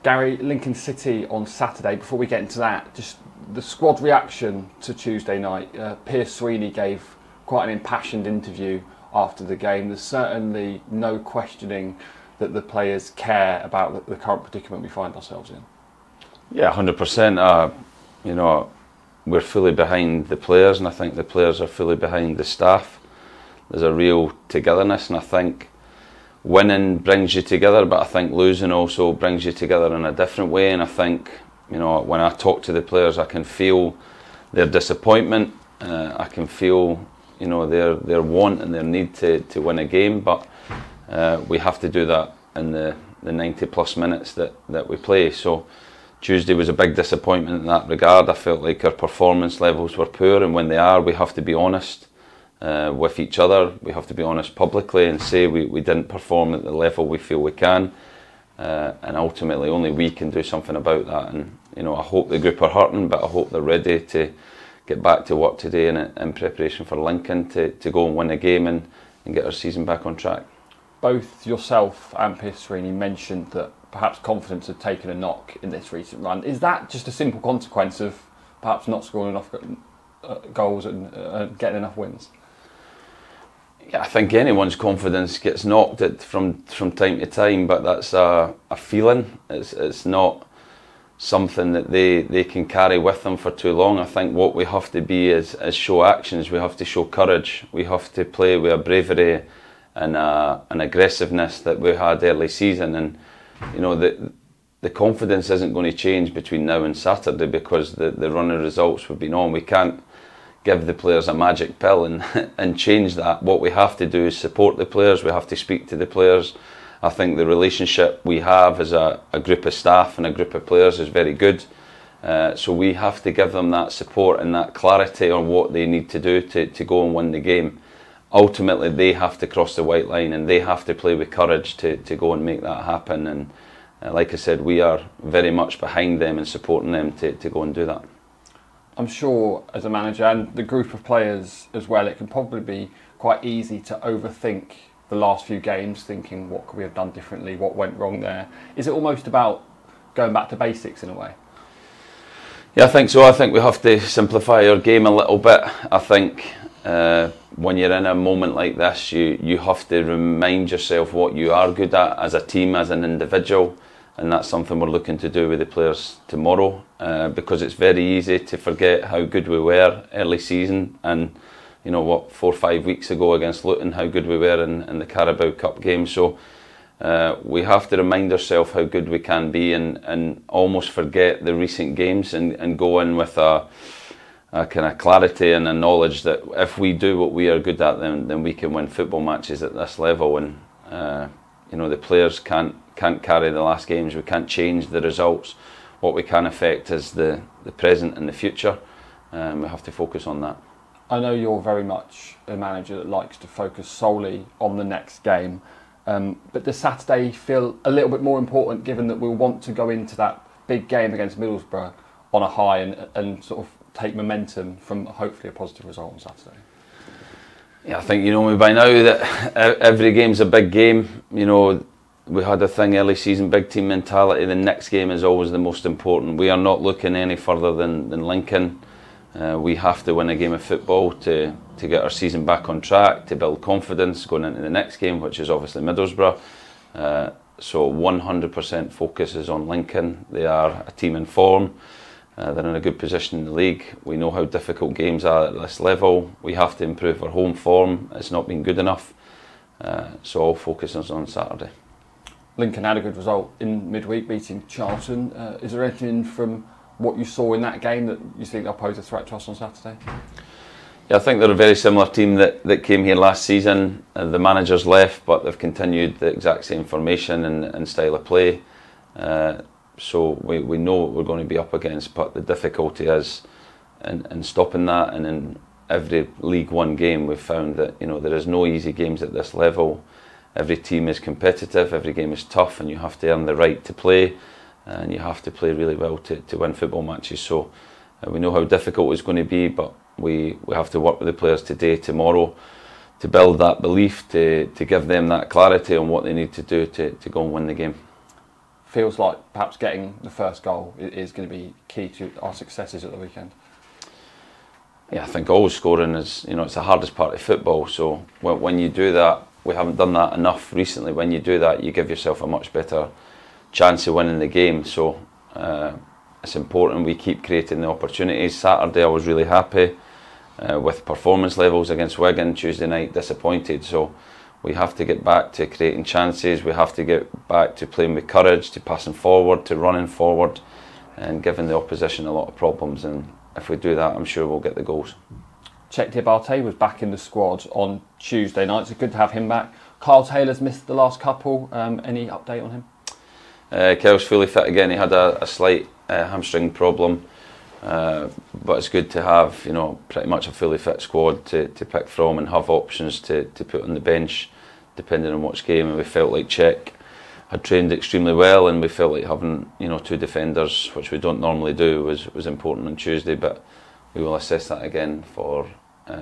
Gary, Lincoln City on Saturday. Before we get into that, just the squad reaction to Tuesday night. Piers Sweeney gave quite an impassioned interview after the game. There's certainly no questioning that the players care about the current predicament we find ourselves in. Yeah, 100%. You know, we're fully behind the players, and I think the players are fully behind the staff. There's a real togetherness, and I think winning brings you together, but I think losing also brings you together in a different way. And I think, you know, when I talk to the players, I can feel their disappointment. I can feel, you know, their want and their need to win a game, but we have to do that in the 90 plus minutes that we play. So Tuesday was a big disappointment in that regard. I felt like our performance levels were poor, and when they are, we have to be honest with each other. We have to be honest publicly and say we didn't perform at the level we feel we can, and ultimately only we can do something about that. And you know, I hope the group are hurting, but I hope they're ready to get back to work today in preparation for Lincoln to go and win a game and get our season back on track. Both yourself and Piers Sweeney mentioned that perhaps confidence had taken a knock in this recent run. Is that just a simple consequence of perhaps not scoring enough goals and getting enough wins? Yeah, I think anyone's confidence gets knocked from time to time, but that's a feeling. It's not something that they can carry with them for too long. I think what we have to be is show actions. We have to show courage. We have to play with a bravery and an aggressiveness that we had early season. And you know, the confidence isn't going to change between now and Saturday because the run of results we've been on. We can't give the players a magic pill and change that. What we have to do is support the players. We have to speak to the players. I think the relationship we have as a group of staff and a group of players is very good. So we have to give them that support and that clarity on what they need to do to go and win the game. Ultimately, they have to cross the white line and they have to play with courage to go and make that happen. And like I said, we are very much behind them and supporting them to go and do that. I'm sure as a manager and the group of players as well, it can probably be quite easy to overthink the last few games, thinking what could we have done differently, what went wrong there. Is it almost about going back to basics in a way? Yeah, I think so. I think we have to simplify our game a little bit. I think when you're in a moment like this, you have to remind yourself what you are good at as a team, as an individual. And that's something we're looking to do with the players tomorrow, because it's very easy to forget how good we were early season, and you know what, 4 or 5 weeks ago against Luton, how good we were in the Carabao Cup game. So we have to remind ourselves how good we can be and almost forget the recent games and go in with a kind of clarity and a knowledge that if we do what we are good at, then we can win football matches at this level. And you know, the players can't carry the last games. We can't change the results. What we can affect is the present and the future. We have to focus on that. I know you're very much a manager that likes to focus solely on the next game, but does Saturday feel a little bit more important, given that we'll want to go into that big game against Middlesbrough on a high and sort of take momentum from hopefully a positive result on Saturday? Yeah, I think you know me by now that every game's a big game. You know, we had a thing early season, big team mentality. The next game is always the most important. We are not looking any further than Lincoln. We have to win a game of football to get our season back on track, to build confidence going into the next game, which is obviously Middlesbrough. So 100% focus is on Lincoln. They are a team in form. They're in a good position in the league. We know how difficult games are at this level. We have to improve our home form. It's not been good enough. So all focus is on Saturday. Lincoln had a good result in midweek, beating Charlton. Is there anything from what you saw in that game that you think they'll pose a threat to us on Saturday? Yeah, I think they're a very similar team that came here last season. The manager's left, but they've continued the exact same formation and style of play. So we know what we're going to be up against, but the difficulty is in stopping that. And in every League One game, we've found that you know there is no easy games at this level. Every team is competitive, every game is tough, and you have to earn the right to play, and you have to play really well to win football matches. So we know how difficult it's going to be, but we have to work with the players today, tomorrow, to build that belief, to give them that clarity on what they need to do to go and win the game. feels like perhaps getting the first goal is going to be key to our successes at the weekend. Yeah, I think goal scoring is, it's the hardest part of football. So when you do that, we haven't done that enough recently. When you do that, you give yourself a much better chance of winning the game. So it's important we keep creating the opportunities. Saturday I was really happy with performance levels against Wigan. Tuesday night disappointed. So we have to get back to creating chances. We have to get back to playing with courage, to passing forward, to running forward, and giving the opposition a lot of problems. And if we do that, I'm sure we'll get the goals. Cheick Diabate was back in the squad on Tuesday night, so good to have him back. Kyle Taylor's missed the last couple. Any update on him? Kyle's fully fit again. He had a slight hamstring problem, but it's good to have pretty much a fully fit squad to pick from and have options to put on the bench depending on which game. And we felt like Cheick had trained extremely well, and we felt like having two defenders, which we don't normally do, was important on Tuesday. But we will assess that again for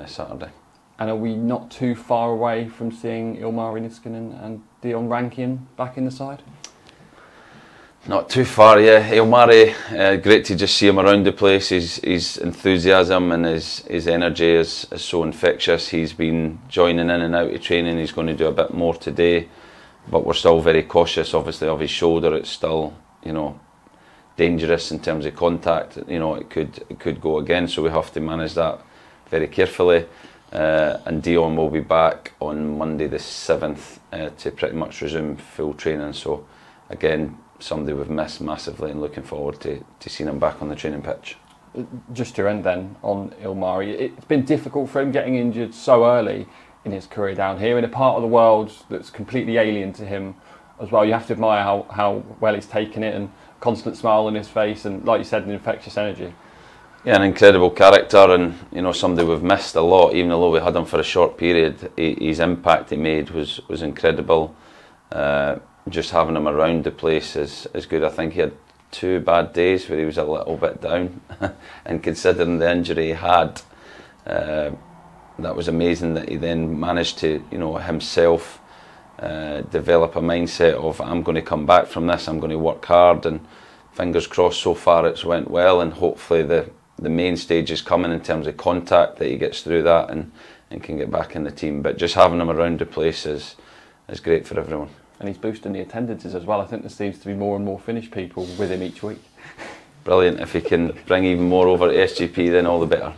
Saturday. And are we not too far away from seeing Ilmari Niskanen and Dion Rankin back in the side? Not too far, yeah. Ilmari, great to just see him around the place. His enthusiasm and his energy is so infectious. He's been joining in and out of training. He's going to do a bit more today, but we're still very cautious, obviously, of his shoulder. It's still, dangerous in terms of contact. It could go again, so we have to manage that very carefully. And Dion will be back on Monday the 7th to pretty much resume full training. So again, somebody we've missed massively, and looking forward to seeing him back on the training pitch. Just to end then on Ilmari, it's been difficult for him getting injured so early in his career down here in a part of the world that's completely alien to him as well. You have to admire how well he's taken it, and constant smile on his face, and like you said, an infectious energy. Yeah, an incredible character, and somebody we've missed a lot. Even though we had him for a short period, his impact he made was incredible. Just having him around the place is good. I think he had 2 bad days where he was a little bit down, and considering the injury he had, that was amazing that he then managed to himself develop a mindset of, I'm going to come back from this, I'm going to work hard, and fingers crossed so far it's went well, and hopefully the main stage is coming in terms of contact, that he gets through that and can get back in the team. But just having him around the place is great for everyone. And he's boosting the attendances as well. I think there seems to be more and more Finnish people with him each week. Brilliant. If he can bring even more over to SGP, then all the better.